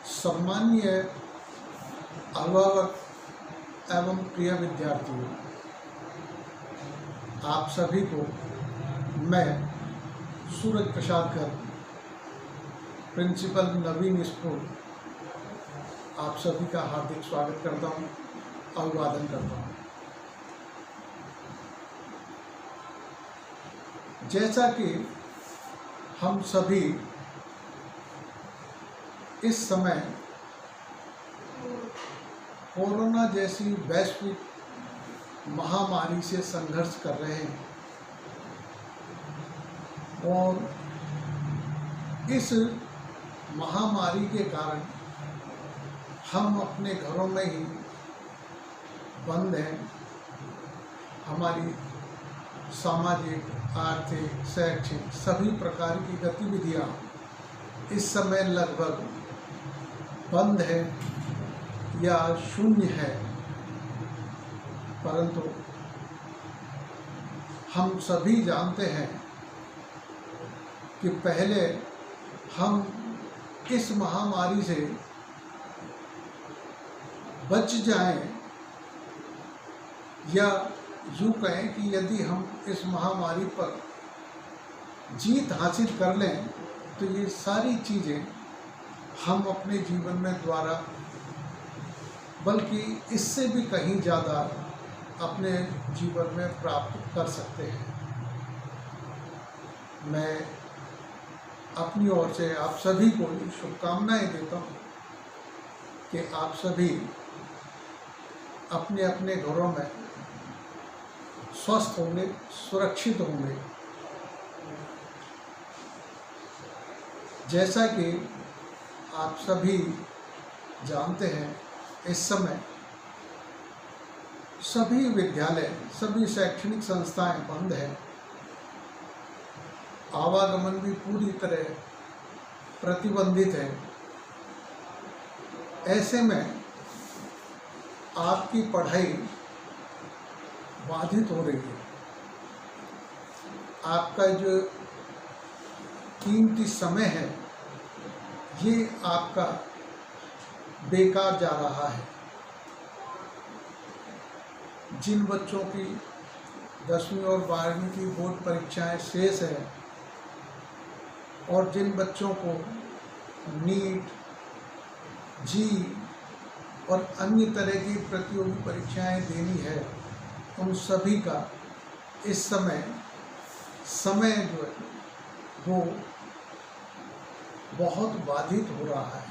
सम्मानीय अभिभावक एवं प्रिय विद्यार्थियों, आप सभी को मैं सूरज प्रसाद गर्ग, प्रिंसिपल नवीन स्कूल, आप सभी का हार्दिक स्वागत करता हूँ, अभिवादन करता हूँ। जैसा कि हम सभी इस समय कोरोना जैसी वैश्विक महामारी से संघर्ष कर रहे हैं और इस महामारी के कारण हम अपने घरों में ही बंद हैं। हमारी सामाजिक, आर्थिक, शैक्षिक सभी प्रकार की गतिविधियां इस समय लगभग बंद है या शून्य है, परंतु हम सभी जानते हैं कि पहले हम इस महामारी से बच जाएं, या यूँ कहें कि यदि हम इस महामारी पर जीत हासिल कर लें तो ये सारी चीज़ें हम अपने जीवन में द्वारा, बल्कि इससे भी कहीं ज़्यादा अपने जीवन में प्राप्त कर सकते हैं। मैं अपनी ओर से आप सभी को शुभकामनाएं देता हूँ कि आप सभी अपने अपने घरों में स्वस्थ होंगे, सुरक्षित होंगे। जैसा कि आप सभी जानते हैं, इस समय सभी विद्यालय, सभी शैक्षणिक संस्थाएं बंद हैं। आवागमन भी पूरी तरह प्रतिबंधित है। ऐसे में आपकी पढ़ाई बाधित हो रही है। आपका जो कीमती समय है ये आपका बेकार जा रहा है। जिन बच्चों की 10वीं और 12वीं की बोर्ड परीक्षाएं शेष है और जिन बच्चों को नीट, जी और अन्य तरह की प्रतियोगी परीक्षाएं देनी है, उन सभी का इस समय जो है वो बहुत बाधित हो रहा है।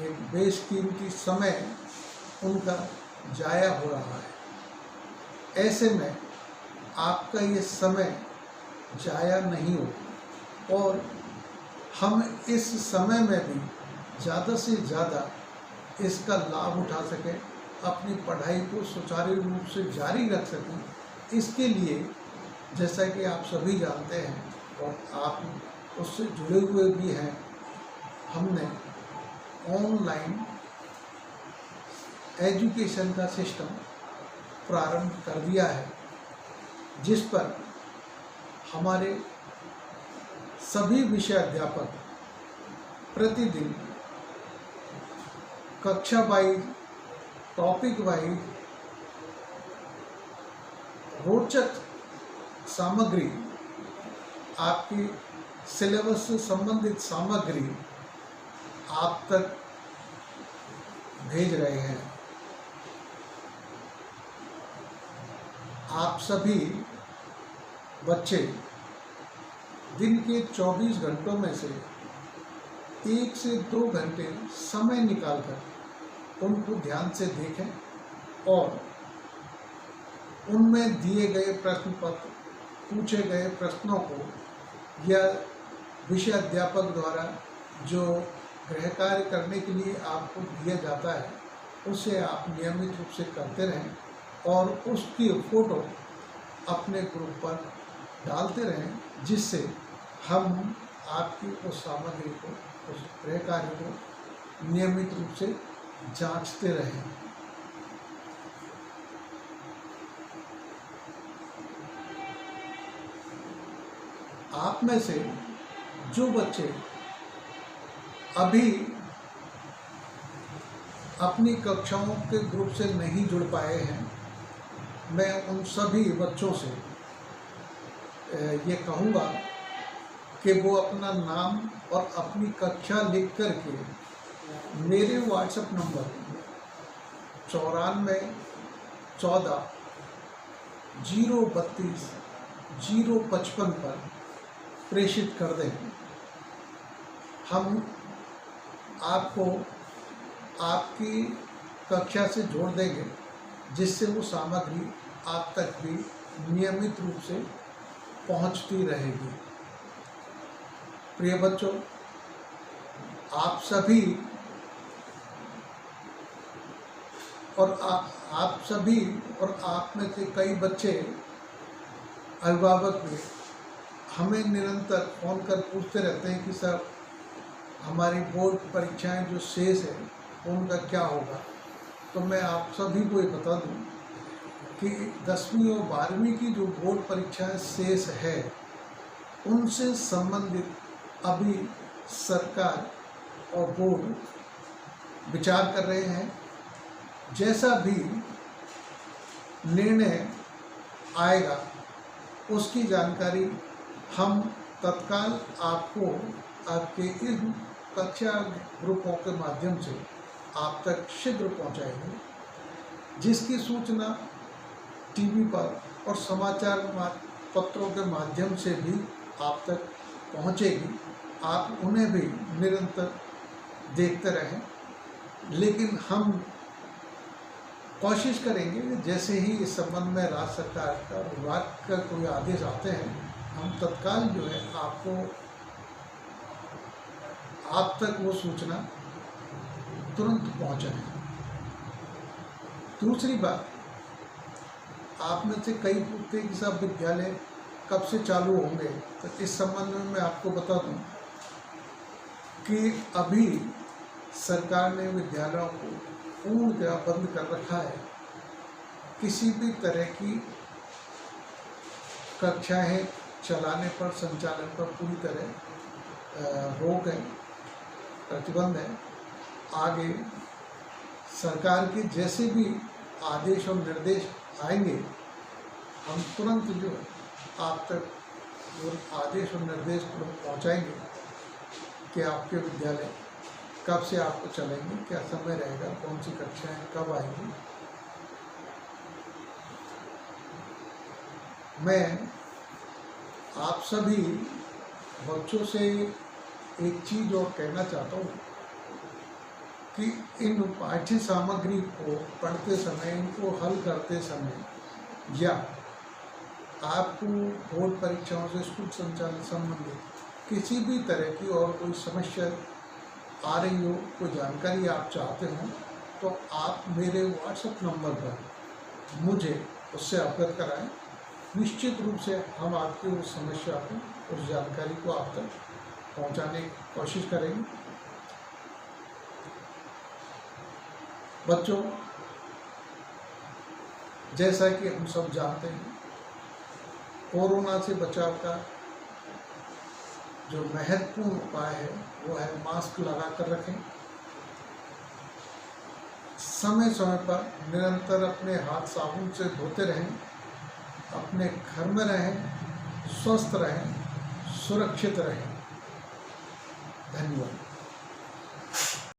एक बेशकीमती समय उनका जाया हो रहा है। ऐसे में आपका ये समय जाया नहीं हो और हम इस समय में भी ज़्यादा से ज़्यादा इसका लाभ उठा सकें, अपनी पढ़ाई को सुचारू रूप से जारी रख सकें। इसके लिए जैसा कि आप सभी जानते हैं और आप उससे जुड़े हुए भी हैं, हमने ऑनलाइन एजुकेशन का सिस्टम प्रारंभ कर दिया है, जिस पर हमारे सभी विषय अध्यापक प्रतिदिन कक्षा वाइज, टॉपिक वाइज रोचक सामग्री, आपकी सिलेबस से संबंधित सामग्री आप तक भेज रहे हैं। आप सभी बच्चे दिन के 24 घंटों में से 1 से 2 घंटे समय निकालकर उनको ध्यान से देखें और उनमें दिए गए प्रश्न पत्र, पूछे गए प्रश्नों को या विषय अध्यापक द्वारा जो गृह कार्य करने के लिए आपको दिया जाता है उसे आप नियमित रूप से करते रहें और उसकी फ़ोटो अपने ग्रुप पर डालते रहें, जिससे हम आपकी उस सामग्री को, उस गृह कार्य को नियमित रूप से जांचते रहें। आप में से जो बच्चे अभी अपनी कक्षाओं के ग्रुप से नहीं जुड़ पाए हैं, मैं उन सभी बच्चों से ये कहूँगा कि वो अपना नाम और अपनी कक्षा लिख कर के मेरे व्हाट्सएप नंबर 9414 032 055 पर प्रेषित कर दें। हम आपको आपकी कक्षा से जोड़ देंगे, जिससे वो सामग्री आप तक भी नियमित रूप से पहुंचती रहेगी। प्रिय बच्चों, आप सभी और आप में से कई बच्चे अभिभावक भी हमें निरंतर फ़ोन कर पूछते रहते हैं कि सर हमारी बोर्ड परीक्षाएं जो शेष है उनका क्या होगा। तो मैं आप सभी को ये बता दूं कि 10वीं और 12वीं की जो बोर्ड परीक्षाएं शेष है उनसे संबंधित अभी सरकार और बोर्ड विचार कर रहे हैं। जैसा भी निर्णय आएगा उसकी जानकारी हम तत्काल आपको आपके इन कक्षा ग्रुपों के माध्यम से आप तक शीघ्र पहुंचाएंगे, जिसकी सूचना टीवी पर और समाचार पत्रों के माध्यम से भी आप तक पहुंचेगी। आप उन्हें भी निरंतर देखते रहें, लेकिन हम कोशिश करेंगे कि जैसे ही इस संबंध में राज्य सरकार का विभाग का कोई आदेश आते हैं, हम तत्काल जो है आप तक वो सूचना तुरंत पहुंचाएं। दूसरी बात, आप में से कई पूछते हैं कि सब विद्यालय कब से चालू होंगे, तो इस संबंध में मैं आपको बता दूं कि अभी सरकार ने विद्यालयों को पूर्णतः बंद कर रखा है। किसी भी तरह की कक्षाएं चलाने पर, संचालन पर पूरी तरह रोक है, प्रतिबंध है। आगे सरकार के जैसे भी आदेश और निर्देश आएंगे, हम तुरंत जो आप तक वो आदेश और निर्देश तुरंत पहुंचाएंगे कि आपके विद्यालय कब से आपको चलेंगे, क्या समय रहेगा, कौन सी कक्षाएं कब आएंगी। मैं आप सभी बच्चों से एक चीज़ और कहना चाहता हूँ कि इन पाठ्य सामग्री को पढ़ते समय, इनको हल करते समय या आपको बोर्ड परीक्षाओं से स्कूल संचालन संबंधित किसी भी तरह की और कोई समस्या आ रही हो, कोई जानकारी आप चाहते हो, तो आप मेरे व्हाट्सएप नंबर पर मुझे उससे अवगत कराएं। निश्चित रूप से हम आपकी उस समस्या को, उस जानकारी को आप तक पहुंचाने की कोशिश करेंगे। बच्चों, जैसा कि हम सब जानते हैं, कोरोना से बचाव का जो महत्वपूर्ण उपाय है वो है मास्क लगा कर रखें। समय समय पर निरंतर अपने हाथ साबुन से धोते रहें। अपने घर में रहें, स्वस्थ रहें, सुरक्षित रहें। धन्यवाद।